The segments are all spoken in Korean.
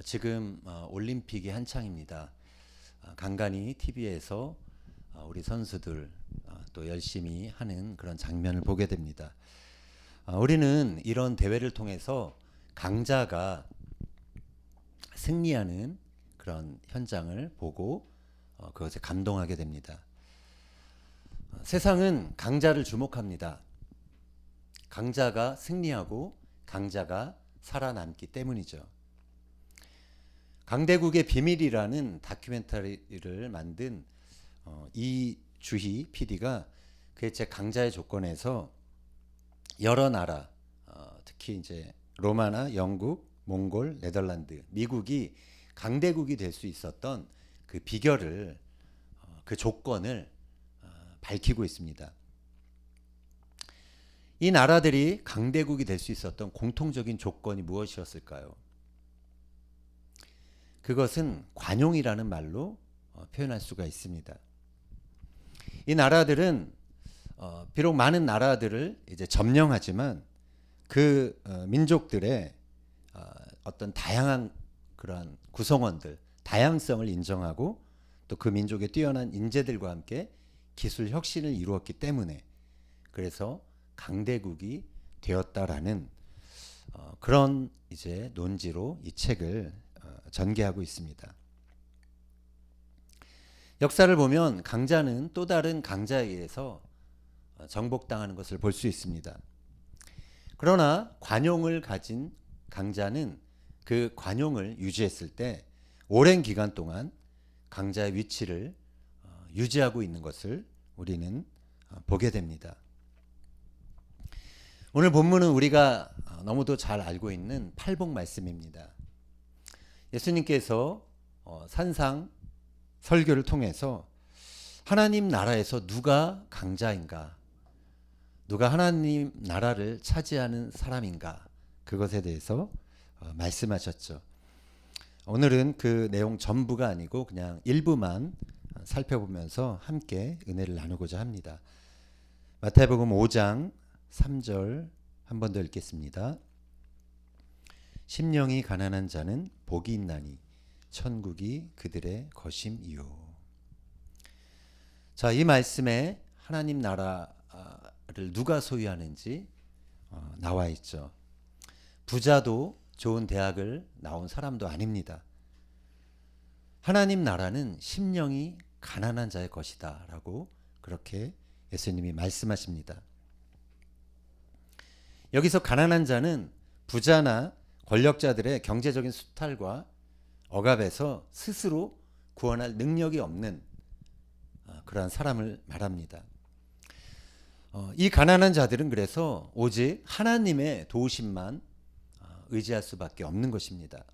지금 올림픽이 한창입니다. 간간히 TV에서 우리 선수들 또 열심히 하는 그런 장면을 보게 됩니다. 우리는 이런 대회를 통해서 강자가 승리하는 그런 현장을 보고 그것에 감동하게 됩니다. 세상은 강자를 주목합니다. 강자가 승리하고 강자가 살아남기 때문이죠. 강대국의 비밀이라는 다큐멘터리를 만든 이주희 PD가 그의 책 강자의 조건에서 여러 나라, 특히 이제 로마나 영국, 몽골, 네덜란드, 미국이 강대국이 될 수 있었던 그 비결을, 그 조건을 밝히고 있습니다. 이 나라들이 강대국이 될 수 있었던 공통적인 조건이 무엇이었을까요? 그것은 관용이라는 말로 표현할 수가 있습니다. 이 나라들은 비록 많은 나라들을 이제 점령하지만 그 민족들의 어떤 다양한 그런 구성원들, 다양성을 인정하고 또 그 민족의 뛰어난 인재들과 함께 기술 혁신을 이루었기 때문에 그래서 강대국이 되었다라는 그런 이제 논지로 이 책을 전개하고 있습니다. 역사를 보면 강자는 또 다른 강자에 의해서 정복당하는 것을 볼 수 있습니다. 그러나 관용을 가진 강자는 그 관용을 유지했을 때 오랜 기간 동안 강자의 위치를 유지하고 있는 것을 우리는 보게 됩니다. 오늘 본문은 우리가 너무도 잘 알고 있는 팔복 말씀입니다. 예수님께서 산상 설교를 통해서 하나님 나라에서 누가 강자인가, 누가 하나님 나라를 차지하는 사람인가, 그것에 대해서 말씀하셨죠. 오늘은 그 내용 전부가 아니고 그냥 일부만 살펴보면서 함께 은혜를 나누고자 합니다. 마태복음 5장 3절 한 번 더 읽겠습니다. 심령이 가난한 자는 복이 있나니 천국이 그들의 것임이요. 자, 이 말씀에 하나님 나라를 누가 소유하는지 나와 있죠. 부자도 좋은 대학을 나온 사람도 아닙니다. 하나님 나라는 심령이 가난한 자의 것이다 라고 그렇게 예수님이 말씀하십니다. 여기서 가난한 자는 부자나 권력자들의 경제적인 수탈과 억압에서 스스로 구원할 능력이 없는 그러한 사람을 말합니다. 이 가난한 자들은 그래서 오직 하나님의 도우심만 의지할 수밖에 없는 것입니다.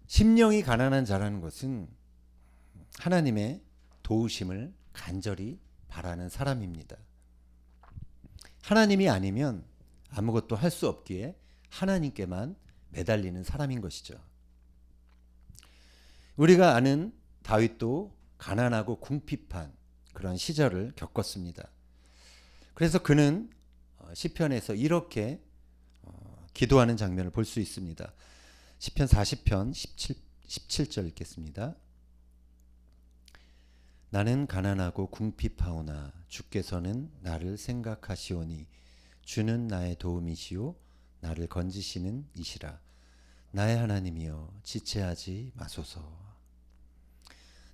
심령이 가난한 자라는 것은 하나님의 도우심을 간절히 바라는 사람입니다. 하나님이 아니면 아무것도 할 수 없기에 하나님께만 매달리는 사람인 것이죠. 우리가 아는 다윗도 가난하고 궁핍한 그런 시절을 겪었습니다. 그래서 그는 시편에서 이렇게 기도하는 장면을 볼 수 있습니다. 시편 40편 17절 읽겠습니다. 나는 가난하고 궁핍하오나 주께서는 나를 생각하시오니 주는 나의 도움이시오 나를 건지시는 이시라. 나의 하나님이여 지체하지 마소서.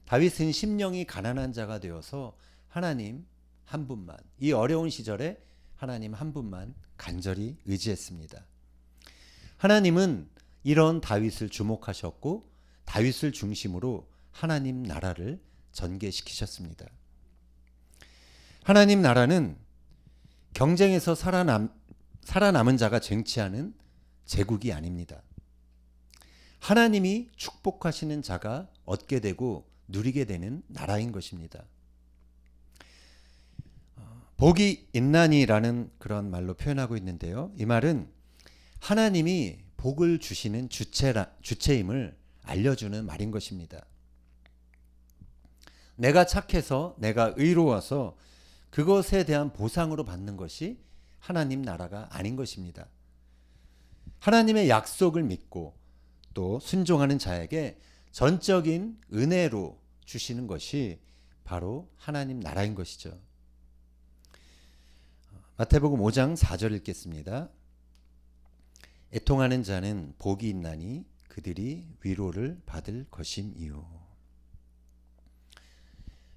다윗은 심령이 가난한 자가 되어서 하나님 한 분만, 이 어려운 시절에 하나님 한 분만 간절히 의지했습니다. 하나님은 이런 다윗을 주목하셨고 다윗을 중심으로 하나님 나라를 전개시키셨습니다. 하나님 나라는 경쟁에서 살아남은 자가 쟁취하는 제국이 아닙니다. 하나님이 축복하시는 자가 얻게 되고 누리게 되는 나라인 것입니다. 복이 있나니라는 그런 말로 표현하고 있는데요. 이 말은 하나님이 복을 주시는 주체임을 알려주는 말인 것입니다. 내가 착해서 내가 의로워서 그것에 대한 보상으로 받는 것이 하나님 나라가 아닌 것입니다. 하나님의 약속을 믿고 또 순종하는 자에게 전적인 은혜로 주시는 것이 바로 하나님 나라인 것이죠. 마태복음 5장 4절 읽겠습니다. 애통하는 자는 복이 있나니 그들이 위로를 받을 것임이요.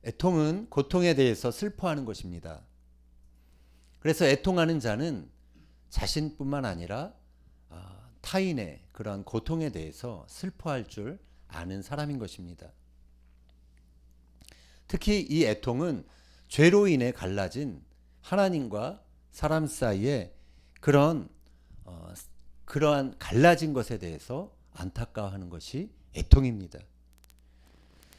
애통은 고통에 대해서 슬퍼하는 것입니다. 그래서 애통하는 자는 자신뿐만 아니라 타인의 그러한 고통에 대해서 슬퍼할 줄 아는 사람인 것입니다. 특히 이 애통은 죄로 인해 갈라진 하나님과 사람 사이에 그러한 갈라진 것에 대해서 안타까워하는 것이 애통입니다.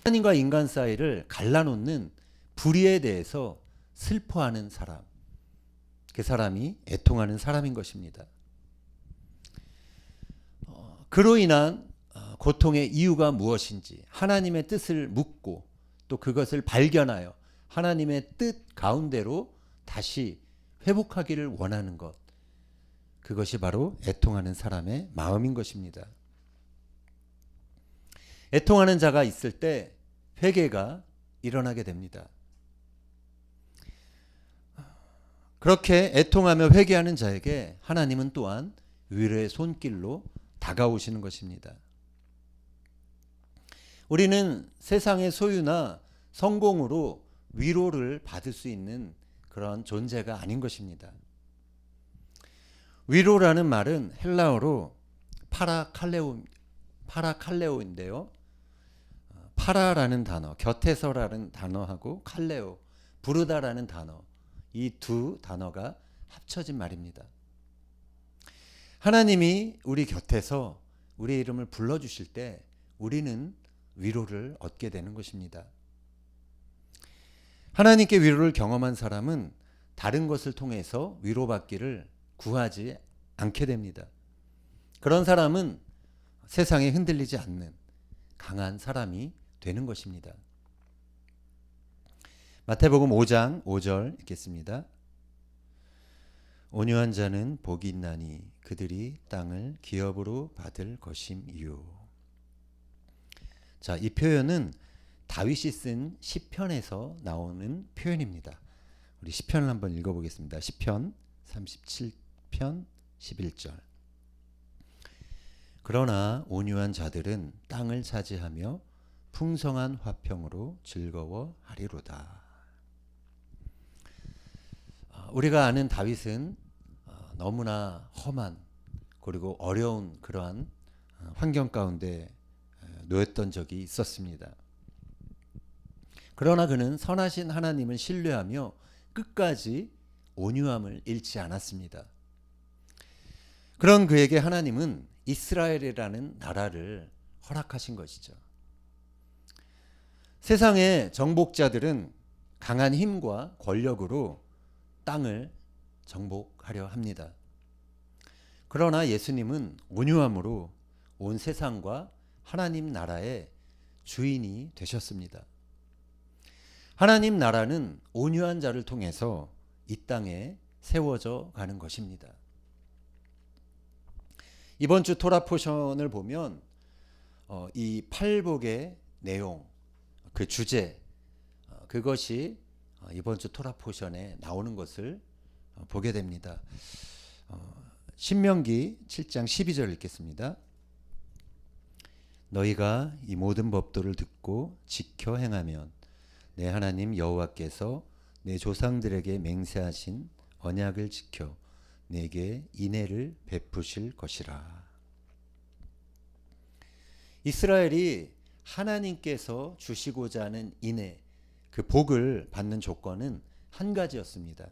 하나님과 인간 사이를 갈라놓는 불의에 대해서 슬퍼하는 사람, 그 사람이 애통하는 사람인 것입니다. 그로 인한 고통의 이유가 무엇인지 하나님의 뜻을 묻고 또 그것을 발견하여 하나님의 뜻 가운데로 다시 회복하기를 원하는 것, 그것이 바로 애통하는 사람의 마음인 것입니다. 애통하는 자가 있을 때 회개가 일어나게 됩니다. 그렇게 애통하며 회개하는 자에게 하나님은 또한 위로의 손길로 다가오시는 것입니다. 우리는 세상의 소유나 성공으로 위로를 받을 수 있는 그런 존재가 아닌 것입니다. 위로라는 말은 헬라어로 파라칼레오인데요. 파라라는 단어, 곁에서라는 단어하고 칼레오, 부르다라는 단어, 이 두 단어가 합쳐진 말입니다. 하나님이 우리 곁에서 우리의 이름을 불러주실 때 우리는 위로를 얻게 되는 것입니다. 하나님께 위로를 경험한 사람은 다른 것을 통해서 위로받기를 구하지 않게 됩니다. 그런 사람은 세상에 흔들리지 않는 강한 사람이 되는 것입니다. 마태복음 5장 5절 읽겠습니다. 온유한 자는 복이 있나니 그들이 땅을 기업으로 받을 것임이요. 자, 이 표현은 다윗이 쓴 시편에서 나오는 표현입니다. 우리 시편을 한번 읽어보겠습니다. 시편 37편 11절. 그러나 온유한 자들은 땅을 차지하며 풍성한 화평으로 즐거워하리로다. 우리가 아는 다윗은 너무나 험한 그리고 어려운 그러한 환경 가운데 놓였던 적이 있었습니다. 그러나 그는 선하신 하나님을 신뢰하며 끝까지 온유함을 잃지 않았습니다. 그런 그에게 하나님은 이스라엘이라는 나라를 허락하신 것이죠. 세상의 정복자들은 강한 힘과 권력으로 땅을 정복하려 합니다. 그러나 예수님은 온유함으로 온 세상과 하나님 나라의 주인이 되셨습니다. 하나님 나라는 온유한 자를 통해서 이 땅에 세워져 가는 것입니다. 이번 주 토라 포션을 보면 이 팔복의 내용, 그 주제, 그것이 이번 주 토라 포션에 나오는 것을 보게 됩니다. 신명기 7장 12절 읽겠습니다. 너희가 이 모든 법도를 듣고 지켜 행하면 내 하나님 여호와께서 내 조상들에게 맹세하신 언약을 지켜 내게 인애를 베푸실 것이라. 이스라엘이 하나님께서 주시고자 하는 인애, 그 복을 받는 조건은 한 가지였습니다.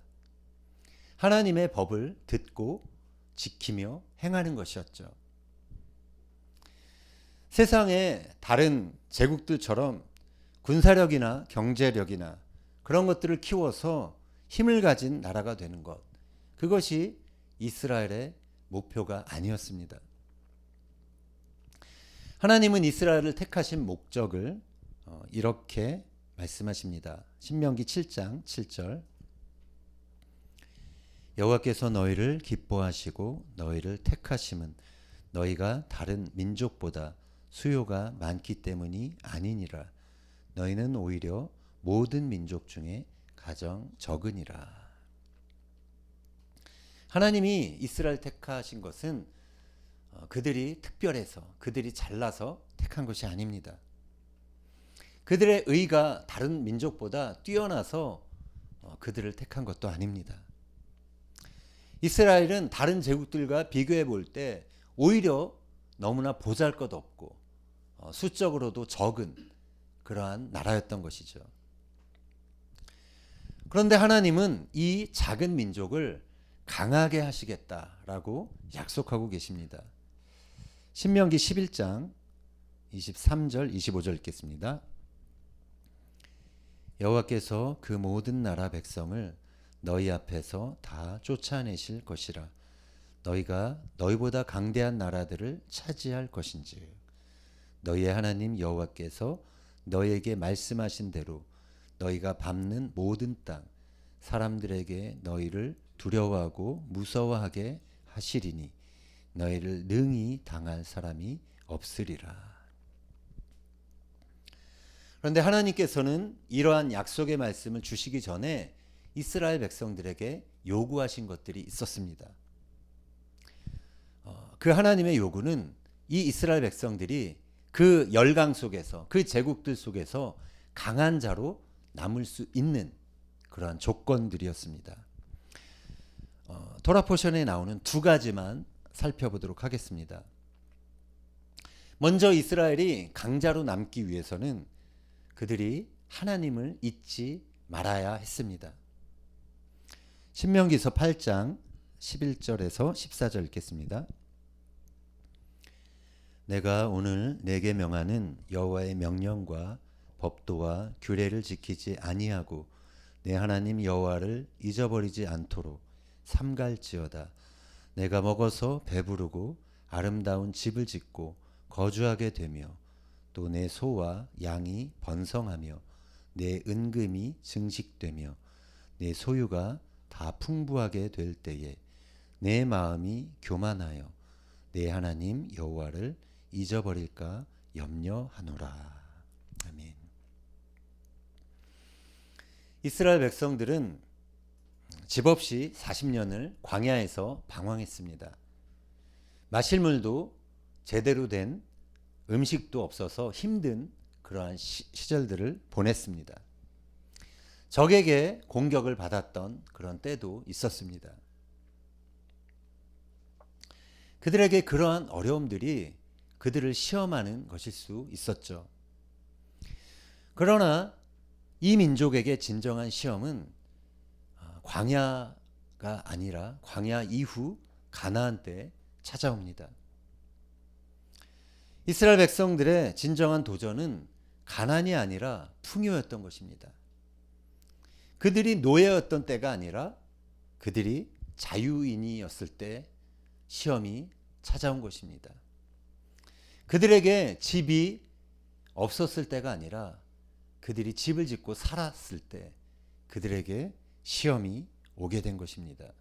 하나님의 법을 듣고 지키며 행하는 것이었죠. 세상의 다른 제국들처럼 군사력이나 경제력이나 그런 것들을 키워서 힘을 가진 나라가 되는 것, 그것이 이스라엘의 목표가 아니었습니다. 하나님은 이스라엘을 택하신 목적을 이렇게 말씀하십니다. 신명기 7장 7절. 여호와께서 너희를 기뻐하시고 너희를 택하심은 너희가 다른 민족보다 수요가 많기 때문이 아니니라. 너희는 오히려 모든 민족 중에 가장 적으니라. 하나님이 이스라엘 택하신 것은 그들이 특별해서, 그들이 잘나서 택한 것이 아닙니다. 그들의 의가 다른 민족보다 뛰어나서 그들을 택한 것도 아닙니다. 이스라엘은 다른 제국들과 비교해 볼 때 오히려 너무나 보잘것없고 수적으로도 적은 그러한 나라였던 것이죠. 그런데 하나님은 이 작은 민족을 강하게 하시겠다라고 약속하고 계십니다. 신명기 11장 23절 25절 읽겠습니다. 여호와께서 그 모든 나라 백성을 너희 앞에서 다 쫓아내실 것이라. 너희가 너희보다 강대한 나라들을 차지할 것인즉 너희의 하나님 여호와께서 너희에게 말씀하신 대로 너희가 밟는 모든 땅 사람들에게 너희를 두려워하고 무서워하게 하시리니 너희를 능히 당할 사람이 없으리라. 그런데 하나님께서는 이러한 약속의 말씀을 주시기 전에 이스라엘 백성들에게 요구하신 것들이 있었습니다. 그 하나님의 요구는 이 이스라엘 백성들이 그 열강 속에서, 그 제국들 속에서 강한 자로 남을 수 있는 그러한 조건들이었습니다. 토라 포션에 나오는 두 가지만 살펴보도록 하겠습니다. 먼저 이스라엘이 강자로 남기 위해서는 그들이 하나님을 잊지 말아야 했습니다. 신명기서 8장 11절에서 14절 읽겠습니다. 내가 오늘 내게 명하는 여호와의 명령과 법도와 규례를 지키지 아니하고 내 하나님 여호와를 잊어버리지 않도록 삼갈지어다. 내가 먹어서 배부르고 아름다운 집을 짓고 거주하게 되며 또 내 소와 양이 번성하며 내 은금이 증식되며 내 소유가 다 풍부하게 될 때에 내 마음이 교만하여 내 하나님 여호와를 잊어버릴까 염려하노라. 아멘. 이스라엘 백성들은 집 없이 40년을 광야에서 방황했습니다. 마실 물도 제대로 된 음식도 없어서 힘든 그러한 시절들을 보냈습니다. 적에게 공격을 받았던 그런 때도 있었습니다. 그들에게 그러한 어려움들이 그들을 시험하는 것일 수 있었죠. 그러나 이 민족에게 진정한 시험은 광야가 아니라 광야 이후 가나안 때 찾아옵니다. 이스라엘 백성들의 진정한 도전은 가난이 아니라 풍요였던 것입니다. 그들이 노예였던 때가 아니라 그들이 자유인이었을 때 시험이 찾아온 것입니다. 그들에게 집이 없었을 때가 아니라 그들이 집을 짓고 살았을 때 그들에게 시험이 오게 된 것입니다.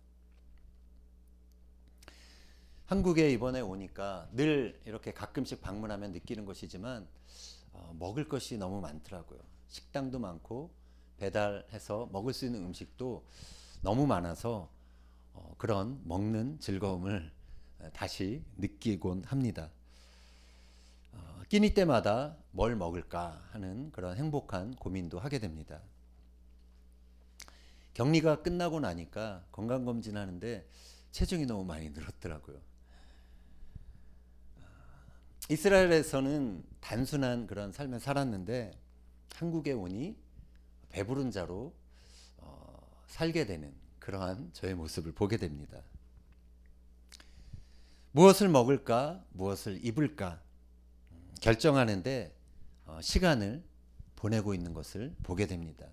한국에 이번에 오니까 늘 이렇게 가끔씩 방문하면 느끼는 것이지만 먹을 것이 너무 많더라고요. 식당도 많고 배달해서 먹을 수 있는 음식도 너무 많아서 그런 먹는 즐거움을 다시 느끼곤 합니다. 끼니 때마다 뭘 먹을까 하는 그런 행복한 고민도 하게 됩니다. 격리가 끝나고 나니까 건강검진 하는데 체중이 너무 많이 늘었더라고요. 이스라엘에서는 단순한 그런 삶을 살았는데 한국에 오니 배부른 자로 살게 되는 그러한 저의 모습을 보게 됩니다. 무엇을 먹을까, 무엇을 입을까 결정하는데 시간을 보내고 있는 것을 보게 됩니다.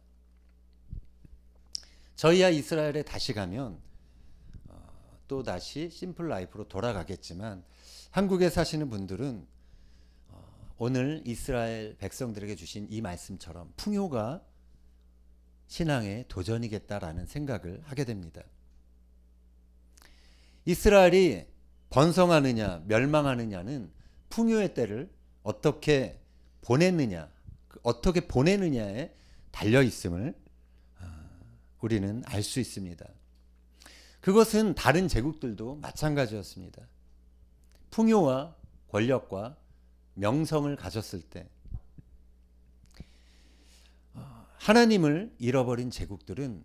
저희야 이스라엘에 다시 가면 또 다시 심플 라이프로 돌아가겠지만 한국에 사시는 분들은 오늘 이스라엘 백성들에게 주신 이 말씀처럼 풍요가 신앙의 도전이겠다라는 생각을 하게 됩니다. 이스라엘이 번성하느냐 멸망하느냐는 풍요의 때를 어떻게 보냈느냐, 어떻게 보내느냐에 달려 있음을 우리는 알 수 있습니다. 그것은 다른 제국들도 마찬가지였습니다. 풍요와 권력과 명성을 가졌을 때 하나님을 잃어버린 제국들은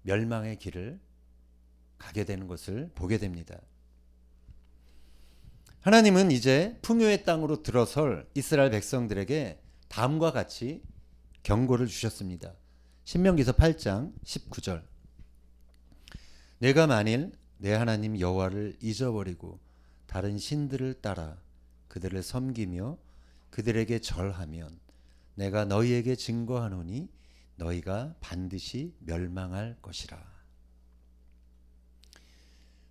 멸망의 길을 가게 되는 것을 보게 됩니다. 하나님은 이제 풍요의 땅으로 들어설 이스라엘 백성들에게 다음과 같이 경고를 주셨습니다. 신명기서 8장 19절. 내가 만일 내 하나님 여호와를 잊어버리고 다른 신들을 따라 그들을 섬기며 그들에게 절하면 내가 너희에게 증거하노니 너희가 반드시 멸망할 것이라.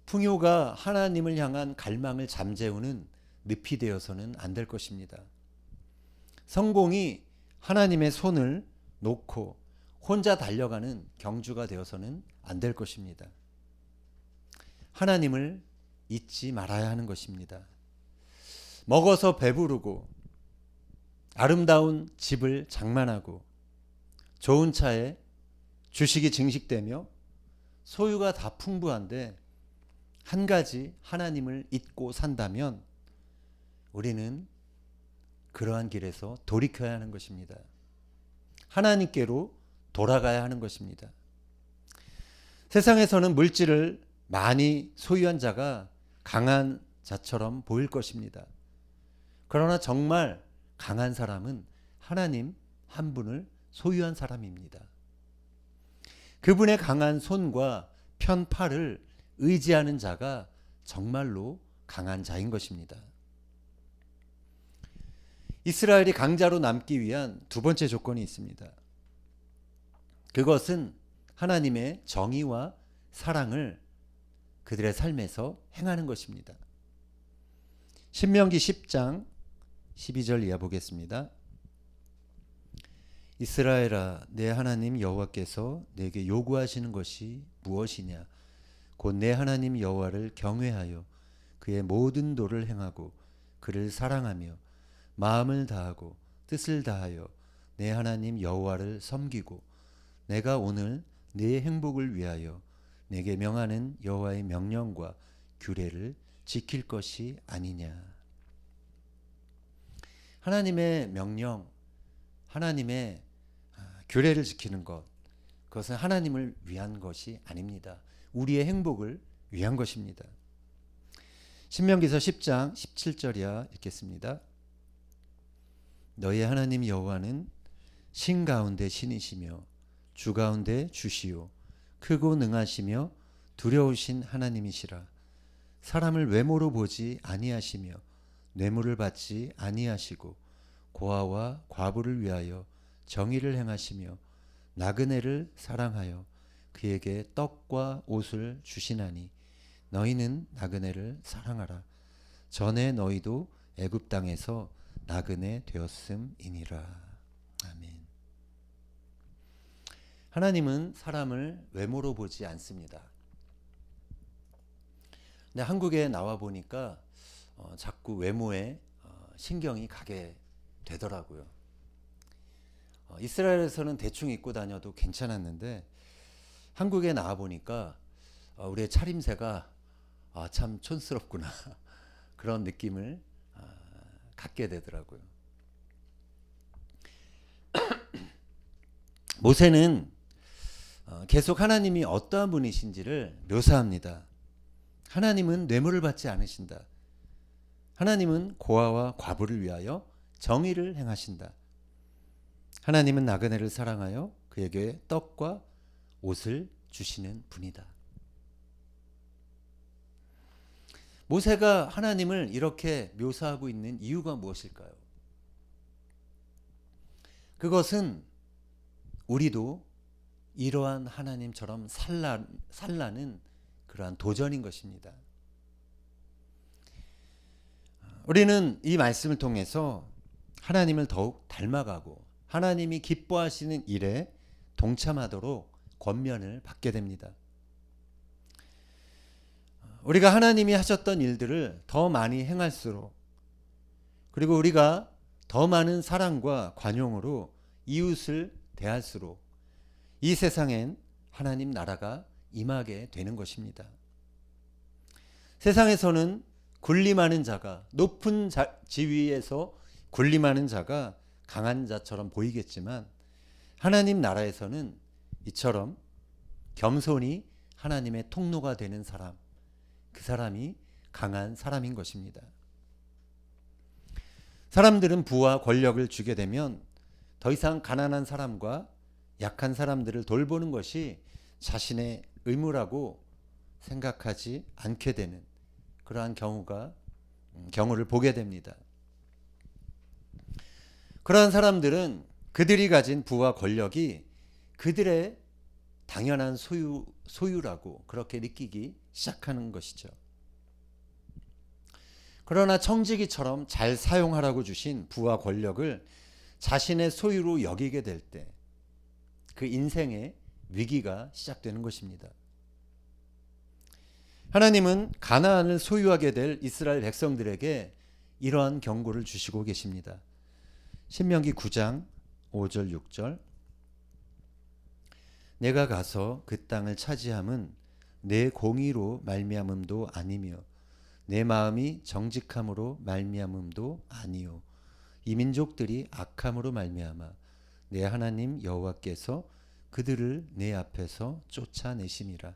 풍요가 하나님을 향한 갈망을 잠재우는 늪이 되어서는 안 될 것입니다. 성공이 하나님의 손을 놓고 혼자 달려가는 경주가 되어서는 안 될 것입니다. 하나님을 잊지 말아야 하는 것입니다. 먹어서 배부르고 아름다운 집을 장만하고 좋은 차에 주식이 증식되며 소유가 다 풍부한데 한 가지 하나님을 잊고 산다면 우리는 그러한 길에서 돌이켜야 하는 것입니다. 하나님께로 돌아가야 하는 것입니다. 세상에서는 물질을 많이 소유한 자가 강한 자처럼 보일 것입니다. 그러나 정말 강한 사람은 하나님 한 분을 소유한 사람입니다. 그분의 강한 손과 편팔을 의지하는 자가 정말로 강한 자인 것입니다. 이스라엘이 강자로 남기 위한 두 번째 조건이 있습니다. 그것은 하나님의 정의와 사랑을 그들의 삶에서 행하는 것입니다. 신명기 10장 12절 이하 보겠습니다. 이스라엘아, 내 하나님 여호와께서 내게 요구하시는 것이 무엇이냐? 곧 내 하나님 여호와를 경외하여 그의 모든 도를 행하고 그를 사랑하며 마음을 다하고 뜻을 다하여 내 하나님 여호와를 섬기고 내가 오늘 네 행복을 위하여 내게 명하는 여호와의 명령과 규례를 지킬 것이 아니냐. 하나님의 명령, 하나님의 규례를 지키는 것, 그것은 하나님을 위한 것이 아닙니다. 우리의 행복을 위한 것입니다. 신명기서 10장 17절이야 읽겠습니다. 너희 하나님 여호와는 신 가운데 신이시며 주 가운데 주시요 크고 능하시며 두려우신 하나님이시라. 사람을 외모로 보지 아니하시며 뇌물을 받지 아니하시고 고아와 과부를 위하여 정의를 행하시며 나그네를 사랑하여 그에게 떡과 옷을 주시나니 너희는 나그네를 사랑하라. 전에 너희도 애굽 땅에서 나그네 되었음이니라. 아멘. 하나님은 사람을 외모로 보지 않습니다. 근데 한국에 나와 보니까 자꾸 외모에 신경이 가게 되더라고요. 이스라엘에서는 대충 입고 다녀도 괜찮았는데 한국에 나와 보니까 우리의 차림새가 참 촌스럽구나 그런 느낌을 갖게 되더라고요. 모세는 계속 하나님이 어떠한 분이신지를 묘사합니다. 하나님은 뇌물을 받지 않으신다. 하나님은 고아와 과부를 위하여 정의를 행하신다. 하나님은 나그네를 사랑하여 그에게 떡과 옷을 주시는 분이다. 모세가 하나님을 이렇게 묘사하고 있는 이유가 무엇일까요? 그것은 우리도 이러한 하나님처럼 살라는 그러한 도전인 것입니다. 우리는 이 말씀을 통해서 하나님을 더욱 닮아가고 하나님이 기뻐하시는 일에 동참하도록 권면을 받게 됩니다. 우리가 하나님이 하셨던 일들을 더 많이 행할수록, 그리고 우리가 더 많은 사랑과 관용으로 이웃을 대할수록 이 세상엔 하나님 나라가 임하게 되는 것입니다. 세상에서는 군림하는 자가, 높은 지위에서 군림하는 자가 강한 자처럼 보이겠지만, 하나님 나라에서는 이처럼 겸손히 하나님의 통로가 되는 사람, 그 사람이 강한 사람인 것입니다. 사람들은 부와 권력을 주게 되면 더 이상 가난한 사람과 약한 사람들을 돌보는 것이 자신의 의무라고 생각하지 않게 되는 그러한 경우를 보게 됩니다. 그러한 사람들은 그들이 가진 부와 권력이 그들의 당연한 소유라고 그렇게 느끼기 시작하는 것이죠. 그러나 청지기처럼 잘 사용하라고 주신 부와 권력을 자신의 소유로 여기게 될 때 그 인생의 위기가 시작되는 것입니다. 하나님은 가나안을 소유하게 될 이스라엘 백성들에게 이러한 경고를 주시고 계십니다. 신명기 9장 5절 6절. 내가 가서 그 땅을 차지함은 내 공의로 말미암음도 아니며 내 마음이 정직함으로 말미암음도 아니요 이 민족들이 악함으로 말미암아 내 하나님 여호와께서 그들을 내 앞에서 쫓아내심이라.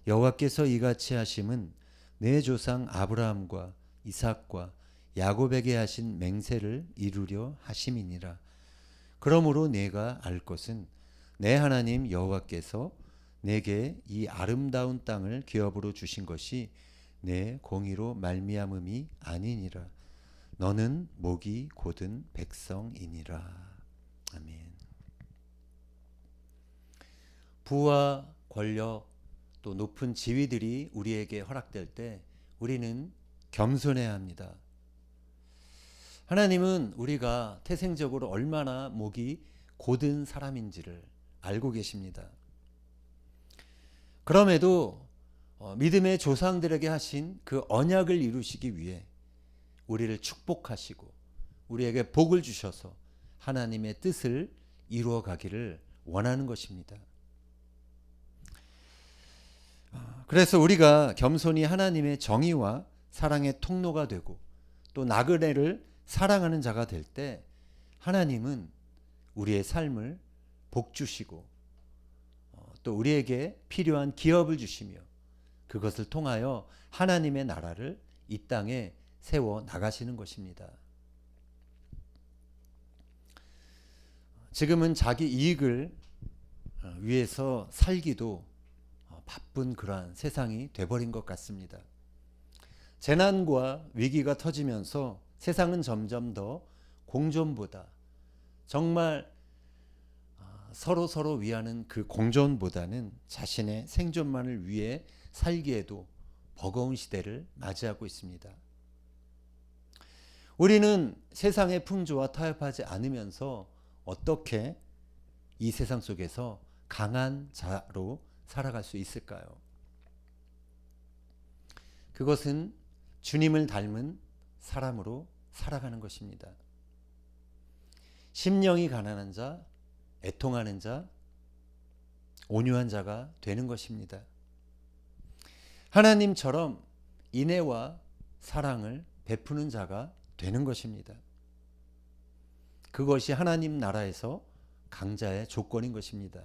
여호와께서 이같이 하심은 내 조상 아브라함과 이삭과 야곱에게 하신 맹세를 이루려 하심이니라. 그러므로 내가 알 것은 내 하나님 여호와께서 내게 이 아름다운 땅을 기업으로 주신 것이 내 공의로 말미암음이 아니니라. 너는 목이 곧은 백성이니라. 아멘. 부와 권력 또 높은 지위들이 우리에게 허락될 때 우리는 겸손해야 합니다. 하나님은 우리가 태생적으로 얼마나 목이 곧은 사람인지를 알고 계십니다. 그럼에도 믿음의 조상들에게 하신 그 언약을 이루시기 위해 우리를 축복하시고 우리에게 복을 주셔서 하나님의 뜻을 이루어 가기를 원하는 것입니다. 그래서 우리가 겸손히 하나님의 정의와 사랑의 통로가 되고 또 나그네를 사랑하는 자가 될 때 하나님은 우리의 삶을 복 주시고 또 우리에게 필요한 기업을 주시며 그것을 통하여 하나님의 나라를 이 땅에 세워 나가시는 것입니다. 지금은 자기 이익을 위해서 살기도 바쁜 그러한 세상이 돼버린 것 같습니다. 재난과 위기가 터지면서 세상은 점점 더 공존보다 정말 서로 위하는 그 공존보다는 자신의 생존만을 위해 살기에도 버거운 시대를 맞이하고 있습니다. 우리는 세상의 풍조와 타협하지 않으면서 어떻게 이 세상 속에서 강한 자로 살아갈 수 있을까요? 그것은 주님을 닮은 사람으로 살아가는 것입니다. 심령이 가난한 자, 애통하는 자, 온유한 자가 되는 것입니다. 하나님처럼 인애와 사랑을 베푸는 자가 되는 것입니다. 그것이 하나님 나라에서 강자의 조건인 것입니다.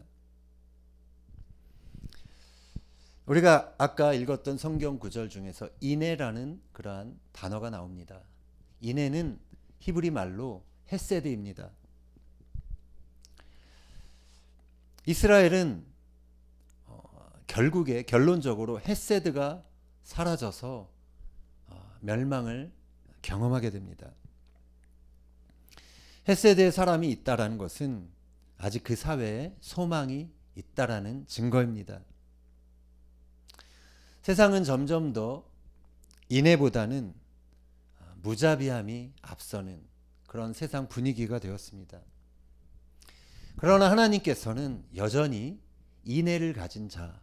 우리가 아까 읽었던 성경 구절 중에서 인애라는 그러한 단어가 나옵니다. 인애는 히브리 말로 헤세드입니다. 이스라엘은 결론적으로 헤세드가 사라져서 멸망을 경험하게 됩니다. 헤세드의 사람이 있다라는 것은 아직 그 사회에 소망이 있다라는 증거입니다. 세상은 점점 더 인애보다는 무자비함이 앞서는 그런 세상 분위기가 되었습니다. 그러나 하나님께서는 여전히 인애를 가진 자,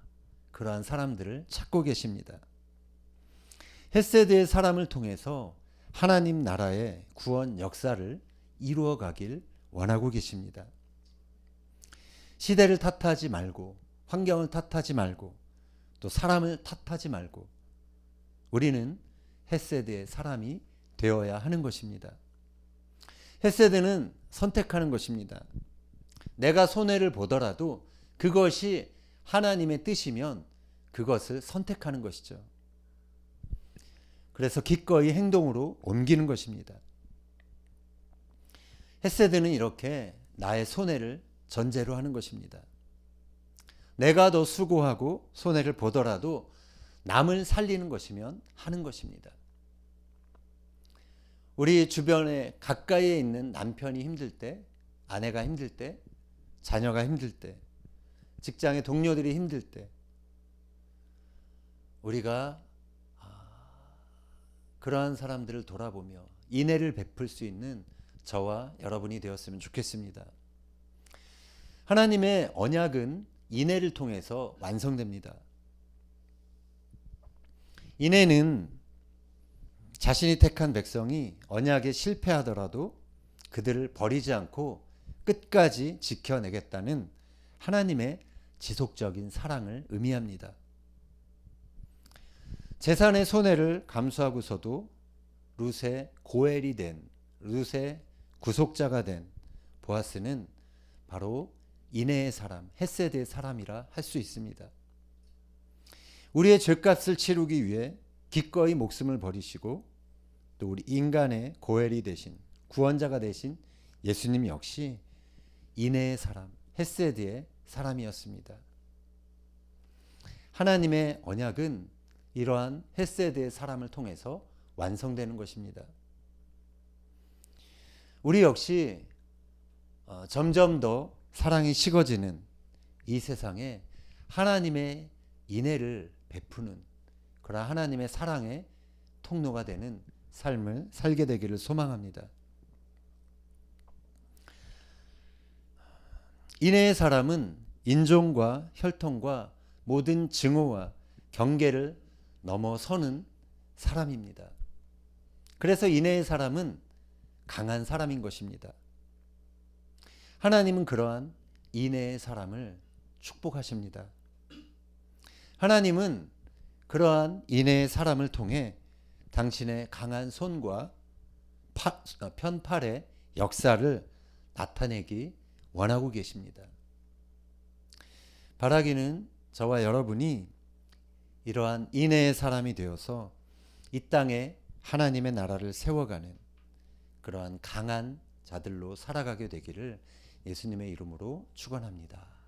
그러한 사람들을 찾고 계십니다. 헷세드의 사람을 통해서 하나님 나라의 구원 역사를 이루어 가길 원하고 계십니다. 시대를 탓하지 말고, 환경을 탓하지 말고, 또 사람을 탓하지 말고 우리는 헷세드의 사람이 되어야 하는 것입니다. 헷세드는 선택하는 것입니다. 내가 손해를 보더라도 그것이 하나님의 뜻이면 그것을 선택하는 것이죠. 그래서 기꺼이 행동으로 옮기는 것입니다. 헷세드는 이렇게 나의 손해를 전제로 하는 것입니다. 내가 더 수고하고 손해를 보더라도 남을 살리는 것이면 하는 것입니다. 우리 주변에 가까이에 있는 남편이 힘들 때, 아내가 힘들 때, 자녀가 힘들 때, 직장의 동료들이 힘들 때 우리가 그러한 사람들을 돌아보며 인애를 베풀 수 있는 저와 여러분이 되었으면 좋겠습니다. 하나님의 언약은 인애를 통해서 완성됩니다. 인애는 자신이 택한 백성이 언약에 실패하더라도 그들을 버리지 않고 끝까지 지켜내겠다는 하나님의 지속적인 사랑을 의미합니다. 재산의 손해를 감수하고서도 룻의 고엘이 된, 룻의 구속자가 된 보아스는 바로 인애의 사람, 헷세드의 사람이라 할 수 있습니다. 우리의 죄값을 치르기 위해 기꺼이 목숨을 버리시고 또 우리 인간의 고엘이 되신, 구원자가 되신 예수님 역시 인애의 사람, 헷세드의 사람이었습니다. 하나님의 언약은 이러한 헷세드의 사람을 통해서 완성되는 것입니다. 우리 역시 점점 더 사랑이 식어지는 이 세상에 하나님의 인애를 베푸는 그러한 하나님의 사랑의 통로가 되는 삶을 살게 되기를 소망합니다. 인애의 사람은 인종과 혈통과 모든 증오와 경계를 넘어서는 사람입니다. 그래서 인애의 사람은 강한 사람인 것입니다. 하나님은 그러한 인애의 사람을 축복하십니다. 하나님은 그러한 인애의 사람을 통해 당신의 강한 손과 편팔의 역사를 나타내기 원하고 계십니다. 바라기는 저와 여러분이 이러한 인애의 사람이 되어서 이 땅에 하나님의 나라를 세워가는 그러한 강한 자들로 살아가게 되기를 예수님의 이름으로 축원합니다.